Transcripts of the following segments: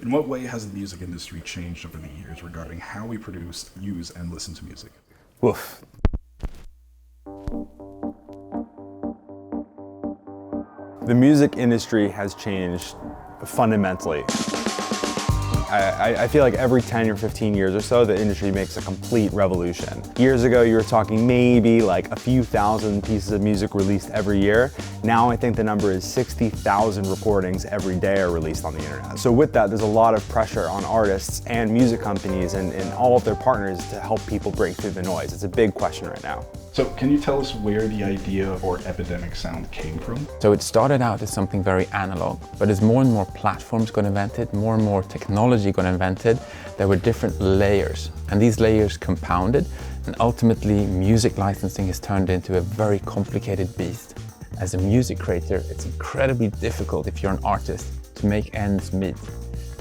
In what way has the music industry changed over the years regarding how we produce, use, and listen to music? Woof. The music industry has changed fundamentally. I feel like every 10 or 15 years or so, the industry makes a complete revolution. Years ago, you were talking maybe like a few thousand pieces of music released every year. Now I think the number is 60,000 recordings every day are released on the internet. So with that, there's a lot of pressure on artists and music companies and all of their partners to help people break through the noise. It's a big question right now. So can you tell us where the idea for epidemic sound came from? So it started out as something very analog, but as more and more platforms got invented, more and more technology got invented, there were different layers, and these layers compounded, and ultimately music licensing has turned into a very complicated beast. As a music creator, it's incredibly difficult if you're an artist to make ends meet.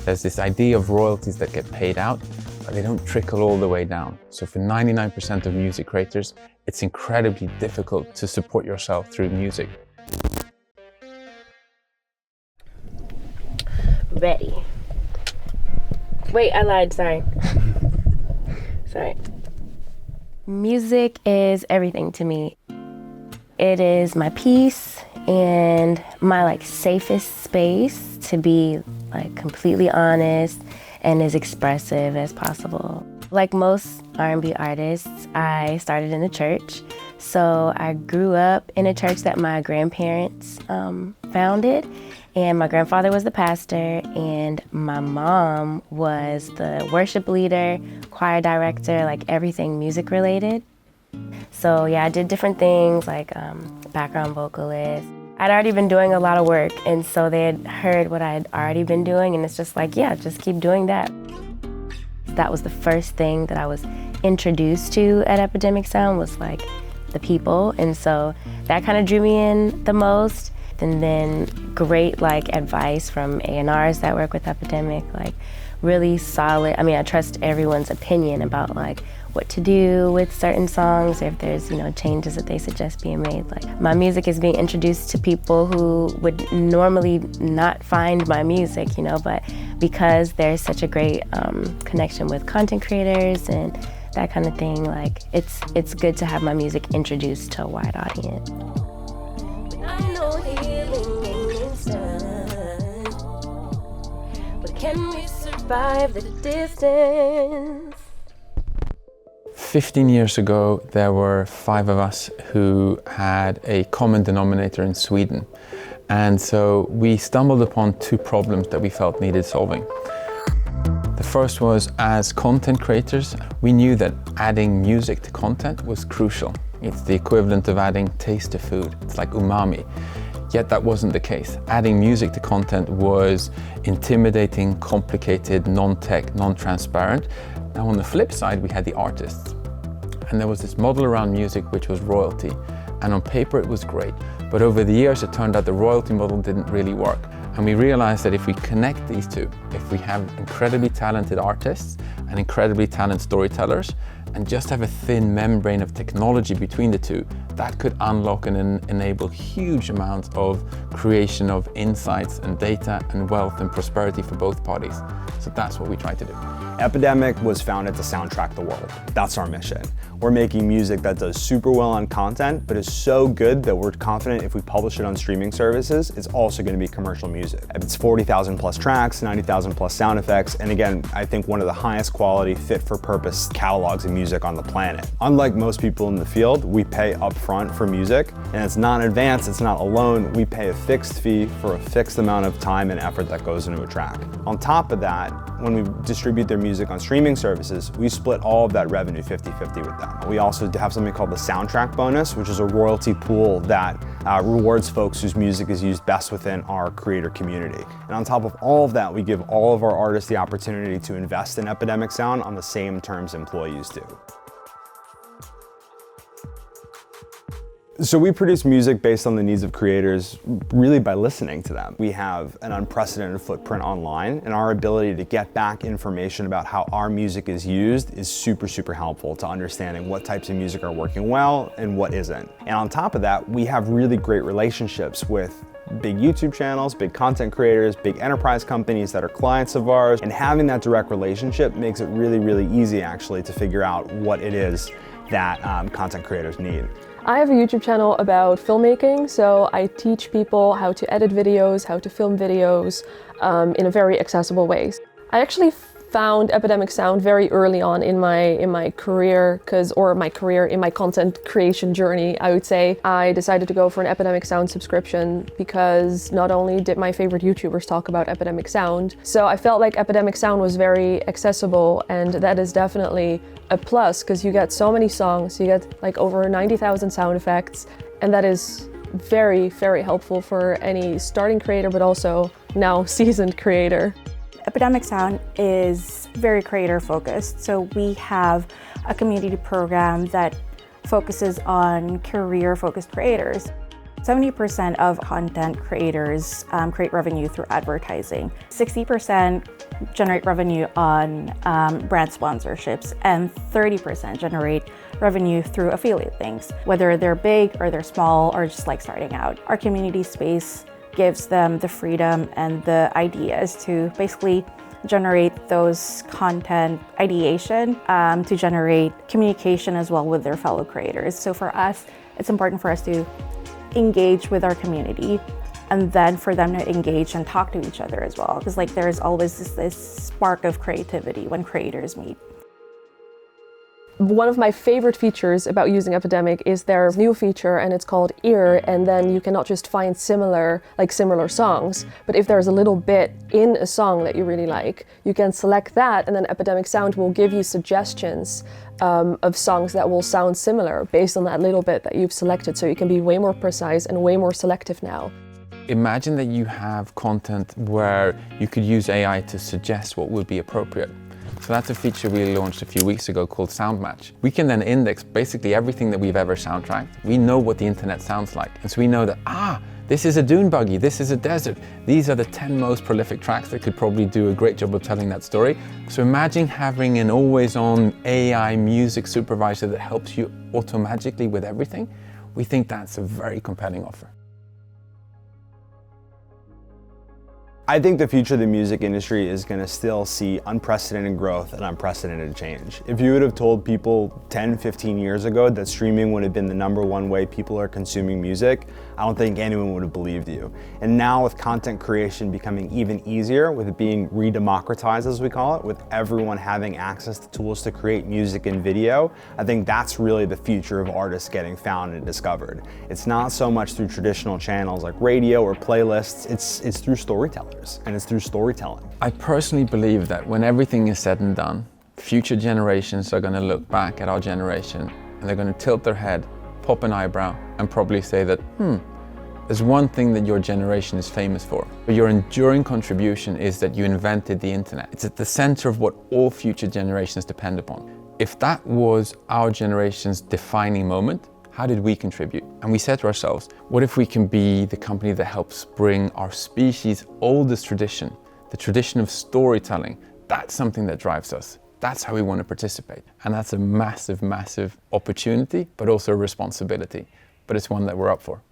There's this idea of royalties that get paid out, but they don't trickle all the way down. So for 99% of music creators, it's incredibly difficult to support yourself through music. Ready. Wait, I lied, sorry. Sorry. Music is everything to me. It is my peace and my safest space to be completely honest and as expressive as possible. Like most R&B artists, I started in the church. So I grew up in a church that my grandparents founded, and my grandfather was the pastor, and my mom was the worship leader, choir director, everything music related. So yeah, I did different things like background vocalist. I'd already been doing a lot of work, and so they had heard what I'd already been doing, and it's just yeah, just keep doing that. That was the first thing that I was introduced to at Epidemic Sound was the people, and so that kind of drew me in the most. And then great advice from A&Rs that work with Epidemic, really solid. I mean, I trust everyone's opinion about what to do with certain songs, or if there's changes that they suggest being made. My music is being introduced to people who would normally not find my music, but because there's such a great connection with content creators and that kind of thing, it's good to have my music introduced to a wide audience. I know healing ain't instant, but can we survive the distance? 15 years ago, there were 5 of us who had a common denominator in Sweden. And so we stumbled upon 2 problems that we felt needed solving. The first was, as content creators, we knew that adding music to content was crucial. It's the equivalent of adding taste to food. It's like umami. Yet that wasn't the case. Adding music to content was intimidating, complicated, non-tech, non-transparent. Now on the flip side, we had the artists. And there was this model around music which was royalty. And on paper it was great. But over the years it turned out the royalty model didn't really work. And we realized that if we connect these two, if we have incredibly talented artists and incredibly talented storytellers, and just have a thin membrane of technology between the two, that could unlock and enable huge amounts of creation of insights and data and wealth and prosperity for both parties. So that's what we try to do. Epidemic was founded to soundtrack the world. That's our mission. We're making music that does super well on content, but is so good that we're confident if we publish it on streaming services, it's also going to be commercial music. It's 40,000 plus tracks, 90,000 plus sound effects, and again, I think one of the highest quality fit for purpose catalogs of music on the planet. Unlike most people in the field, we pay upfront for music, and it's not in advance, it's not a loan. We pay a fixed fee for a fixed amount of time and effort that goes into a track. On top of that, when we distribute their music on streaming services, we split all of that revenue 50-50 with them. We also have something called the soundtrack bonus, which is a royalty pool that rewards folks whose music is used best within our creator community. And on top of all of that, we give all of our artists the opportunity to invest in Epidemic Sound on the same terms employees do. So we produce music based on the needs of creators really by listening to them. We have an unprecedented footprint online, and our ability to get back information about how our music is used is super, super helpful to understanding what types of music are working well and what isn't. And on top of that, we have really great relationships with big YouTube channels, big content creators, big enterprise companies that are clients of ours, and having that direct relationship makes it really, really easy actually to figure out what it is that content creators need. I have a YouTube channel about filmmaking, so I teach people how to edit videos, how to film videos in a very accessible way. I actually found Epidemic Sound very early on in my career, in my content creation journey, I would say. I decided to go for an Epidemic Sound subscription because not only did my favorite YouTubers talk about Epidemic Sound, so I felt like Epidemic Sound was very accessible, and that is definitely a plus because you get so many songs, you get like over 90,000 sound effects, and that is very, very helpful for any starting creator, but also now seasoned creator. Epidemic Sound is very creator focused, so we have a community program that focuses on career focused creators. 70% of content creators create revenue through advertising. 60% generate revenue on brand sponsorships, and 30% generate revenue through affiliate links, whether they're big or they're small or just like starting out. Our community space gives them the freedom and the ideas to basically generate those content ideation to generate communication as well with their fellow creators. So for us, it's important for us to engage with our community and then for them to engage and talk to each other as well, because like there's always this spark of creativity when creators meet. One of my favorite features about using Epidemic is their new feature, and it's called Ear, and then you can not just find similar songs, but if there's a little bit in a song that you really like, you can select that, and then Epidemic Sound will give you suggestions of songs that will sound similar based on that little bit that you've selected, so you can be way more precise and way more selective now. Imagine that you have content where you could use AI to suggest what would be appropriate. So that's a feature we launched a few weeks ago called Sound Match. We can then index basically everything that we've ever soundtracked. We know what the internet sounds like. And so we know that, this is a dune buggy, this is a desert. These are the 10 most prolific tracks that could probably do a great job of telling that story. So imagine having an always-on AI music supervisor that helps you automagically with everything. We think that's a very compelling offer. I think the future of the music industry is going to still see unprecedented growth and unprecedented change. If you would have told people 10, 15 years ago that streaming would have been the #1 way people are consuming music, I don't think anyone would have believed you. And now with content creation becoming even easier, with it being re-democratized as we call it, with everyone having access to tools to create music and video, I think that's really the future of artists getting found and discovered. It's not so much through traditional channels like radio or playlists, it's through storytelling. And it's through storytelling. I personally believe that when everything is said and done, future generations are going to look back at our generation and they're going to tilt their head, pop an eyebrow, and probably say that, there's one thing that your generation is famous for. Your enduring contribution is that you invented the internet. It's at the center of what all future generations depend upon. If that was our generation's defining moment, how did we contribute? And we said to ourselves, what if we can be the company that helps bring our species' oldest tradition, the tradition of storytelling? That's something that drives us. That's how we want to participate. And that's a massive, massive opportunity, but also a responsibility. But it's one that we're up for.